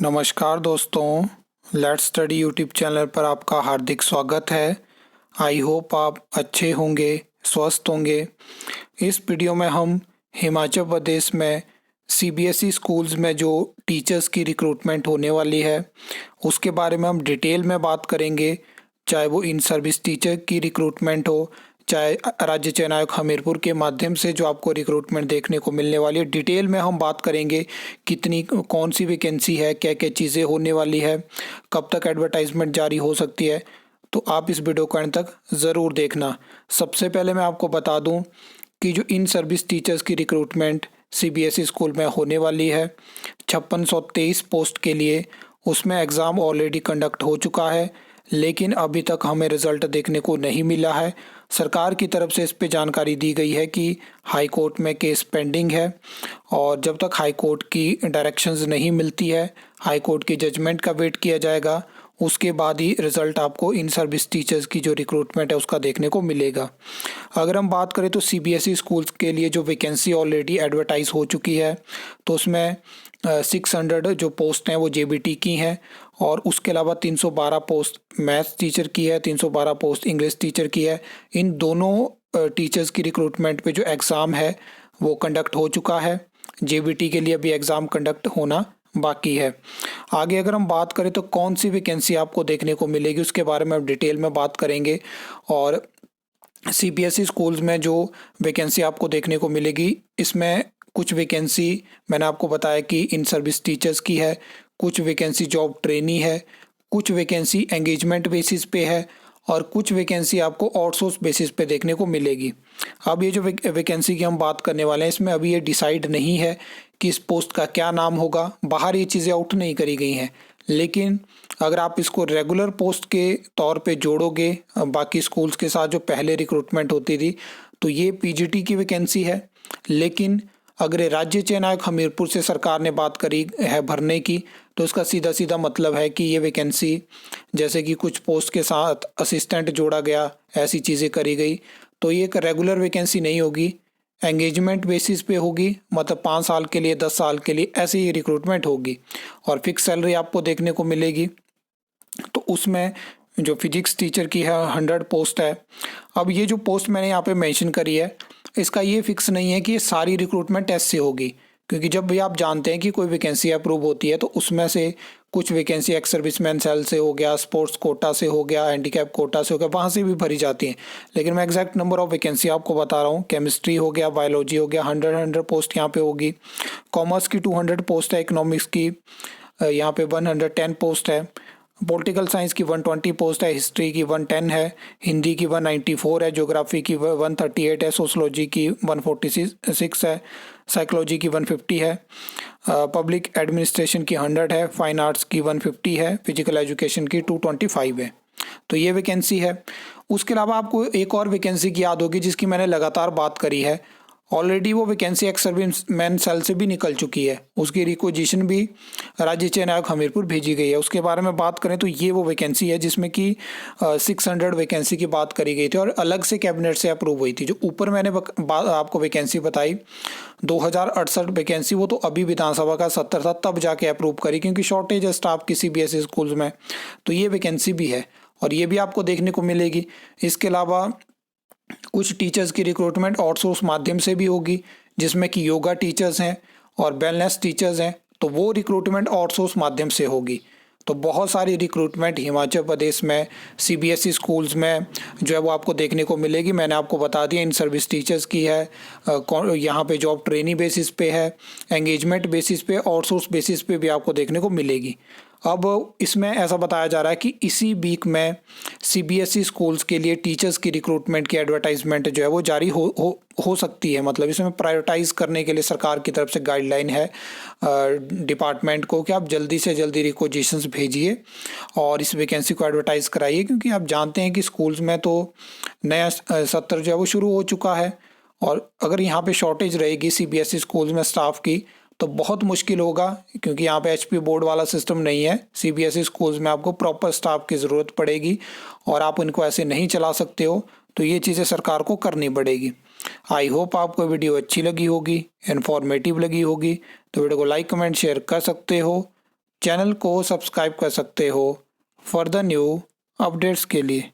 नमस्कार दोस्तों, let's study YouTube channel पर आपका हार्दिक स्वागत है। आई होप आप अच्छे होंगे, स्वस्थ होंगे। इस वीडियो में हम हिमाचल प्रदेश में सीबीएसई स्कूल्स में जो टीचर्स की रिक्रूटमेंट होने वाली है उसके बारे में हम डिटेल में बात करेंगे। चाहे वो इन सर्विस टीचर की रिक्रूटमेंट हो, चाहे राज्य चयन आयोग हमीरपुर के माध्यम से जो आपको रिक्रूटमेंट देखने को मिलने वाली है, डिटेल में हम बात करेंगे। कितनी कौन सी वैकेंसी है, क्या क्या चीज़ें होने वाली है, कब तक एडवर्टाइजमेंट जारी हो सकती है। तो आप इस वीडियो को अंत तक ज़रूर देखना। सबसे पहले मैं आपको बता दूं कि जो इन सर्विस टीचर्स की रिक्रूटमेंट सीबीएसई स्कूल में होने वाली है 5623 पोस्ट के लिए, उसमें एग्ज़ाम ऑलरेडी कंडक्ट हो चुका है, लेकिन अभी तक हमें रिज़ल्ट देखने को नहीं मिला है। सरकार की तरफ से इस पे जानकारी दी गई है कि हाई कोर्ट में केस पेंडिंग है और जब तक हाई कोर्ट की डायरेक्शंस नहीं मिलती है, हाई कोर्ट की जजमेंट का वेट किया जाएगा। उसके बाद ही रिज़ल्ट आपको इन सर्विस टीचर्स की जो रिक्रूटमेंट है उसका देखने को मिलेगा। अगर हम बात करें तो सीबीएसई स्कूल्स के लिए जो वैकेंसी ऑलरेडी एडवर्टाइज हो चुकी है, तो उसमें 600 जो पोस्ट हैं वो जेबीटी की हैं और उसके अलावा 312 पोस्ट मैथ्स टीचर की है, 312 पोस्ट इंग्लिश टीचर की है। इन दोनों टीचर्स की रिक्रूटमेंट पे जो एग्ज़ाम है वो कंडक्ट हो चुका है। जेबीटी के लिए अभी एग्ज़ाम कंडक्ट होना बाकी है। आगे अगर हम बात करें तो कौन सी वैकेंसी आपको देखने को मिलेगी उसके बारे में डिटेल में बात करेंगे। और सीबीएसई स्कूल्स में जो वैकेंसी आपको देखने को मिलेगी, इसमें कुछ वैकेंसी मैंने आपको बताया कि इन सर्विस टीचर्स की है, कुछ वैकेंसी जॉब ट्रेनी है, कुछ वैकेंसी एंगेजमेंट बेसिस पे है और कुछ वैकेंसी आपको आउटसोर्स बेसिस पे देखने को मिलेगी। अब ये जो वैकेंसी की हम बात करने वाले हैं, इसमें अभी ये डिसाइड नहीं है कि इस पोस्ट का क्या नाम होगा। बाहर ये चीज़ें आउट नहीं करी गई हैं, लेकिन अगर आप इसको रेगुलर पोस्ट के तौर पे जोड़ोगे बाकी स्कूल्स के साथ जो पहले रिक्रूटमेंट होती थी, तो ये पीजीटी की वैकेंसी है। लेकिन अगर राज्य चयन आयोग हमीरपुर से सरकार ने बात करी है भरने की, तो इसका सीधा सीधा मतलब है कि ये वैकेंसी, जैसे कि कुछ पोस्ट के साथ असिस्टेंट जोड़ा गया, ऐसी चीज़ें करी गई, तो ये एक रेगुलर वैकेंसी नहीं होगी, एंगेजमेंट बेसिस पे होगी। मतलब 5 साल के लिए, 10 साल के लिए ऐसे ही रिक्रूटमेंट होगी और फिक्स सैलरी आपको देखने को मिलेगी। तो उसमें जो फिजिक्स टीचर की है 100 पोस्ट है। अब ये जो पोस्ट मैंने यहाँ पे मेंशन करी है, इसका ये फिक्स नहीं है कि ये सारी रिक्रूटमेंट ऐसे होगी, क्योंकि जब भी आप जानते हैं कि कोई वैकेंसी अप्रूव होती है तो उसमें से कुछ वैकेंसी एक्स सर्विसमैन सेल से हो गया, स्पोर्ट्स कोटा से हो गया, हैंडीकैप कोटा से हो गया, वहाँ से भी भरी जाती हैं। लेकिन मैं एग्जैक्ट नंबर ऑफ वैकेंसी आपको बता रहा हूँ। केमिस्ट्री हो गया, बायोलॉजी हो गया, 100 पोस्ट यहाँ पे होगी। कॉमर्स की 200 पोस्ट है, इकोनॉमिक्स की यहाँ पे 110 पोस्ट है, पॉलिटिकल साइंस की 120 पोस्ट है, हिस्ट्री की 110 है, हिंदी की 194 है, ज्योग्राफी की 138 है, सोशलॉजी की 146 है, साइकोलॉजी की 150 है, पब्लिक एडमिनिस्ट्रेशन की 100 है, फाइन आर्ट्स की 150 है, फिजिकल एजुकेशन की 225 है। तो ये वैकेंसी है। उसके अलावा आपको एक और वैकेंसी की याद होगी जिसकी मैंने लगातार बात करी है। ऑलरेडी वो वैकेंसी एक्स सर्विसमैन सेल से भी निकल चुकी है, उसकी रिक्वेजिशन भी राज्य चयन आयोग हमीरपुर भेजी गई है। उसके बारे में बात करें तो ये वो वैकेंसी है जिसमें कि 600 वैकेंसी की बात करी गई थी और अलग से कैबिनेट से अप्रूव हुई थी। जो ऊपर मैंने आपको वैकेंसी बताई 2068 वैकेंसी, वो तो अभी विधानसभा का सत्र था तब जाके अप्रूव करी, क्योंकि शॉर्टेज है स्टाफ की सीबीएसई स्कूल्स में। तो ये वैकेंसी भी है और ये भी आपको देखने को मिलेगी। इसके अलावा कुछ टीचर्स की रिक्रूटमेंट आउटसोर्स माध्यम से भी होगी, जिसमें कि योगा टीचर्स हैं और वेलनेस टीचर्स हैं, तो वो रिक्रूटमेंट आउटसोर्स माध्यम से होगी। तो बहुत सारी रिक्रूटमेंट हिमाचल प्रदेश में सीबीएसई स्कूल्स में जो है वो आपको देखने को मिलेगी। मैंने आपको बता दिया इन सर्विस टीचर्स की है, यहाँ पे जॉब ट्रेनी बेसिस पे है, एंगेजमेंट बेसिस पे, आउटसोर्स बेसिस पे भी आपको देखने को मिलेगी। अब इसमें ऐसा बताया जा रहा है कि इसी वीक में सीबीएसई स्कूल्स के लिए टीचर्स की रिक्रूटमेंट की एडवर्टाइजमेंट जो है वो जारी हो सकती है। मतलब इसमें प्रायोरिटाइज करने के लिए सरकार की तरफ से गाइडलाइन है डिपार्टमेंट को कि आप जल्दी से जल्दी रिक्वेजिशंस भेजिए और इस वैकेंसी को एडवर्टाइज कराइए, क्योंकि आप जानते हैं कि स्कूल्स में तो नया सत्र जो है वो शुरू हो चुका है और अगर यहाँ पे शॉर्टेज रहेगी सीबीएसई स्कूल्स में स्टाफ की तो बहुत मुश्किल होगा, क्योंकि यहाँ पे एचपी बोर्ड वाला सिस्टम नहीं है। सीबीएसई स्कूल्स में आपको प्रॉपर स्टाफ की ज़रूरत पड़ेगी और आप इनको ऐसे नहीं चला सकते हो, तो ये चीज़ें सरकार को करनी पड़ेगी। आई होप आपको वीडियो अच्छी लगी होगी, इन्फॉर्मेटिव लगी होगी, तो वीडियो को लाइक कमेंट शेयर कर सकते हो। चैनल को सब्सक्राइब कर सकते हो फॉर द न्यू अपडेट्स के लिए।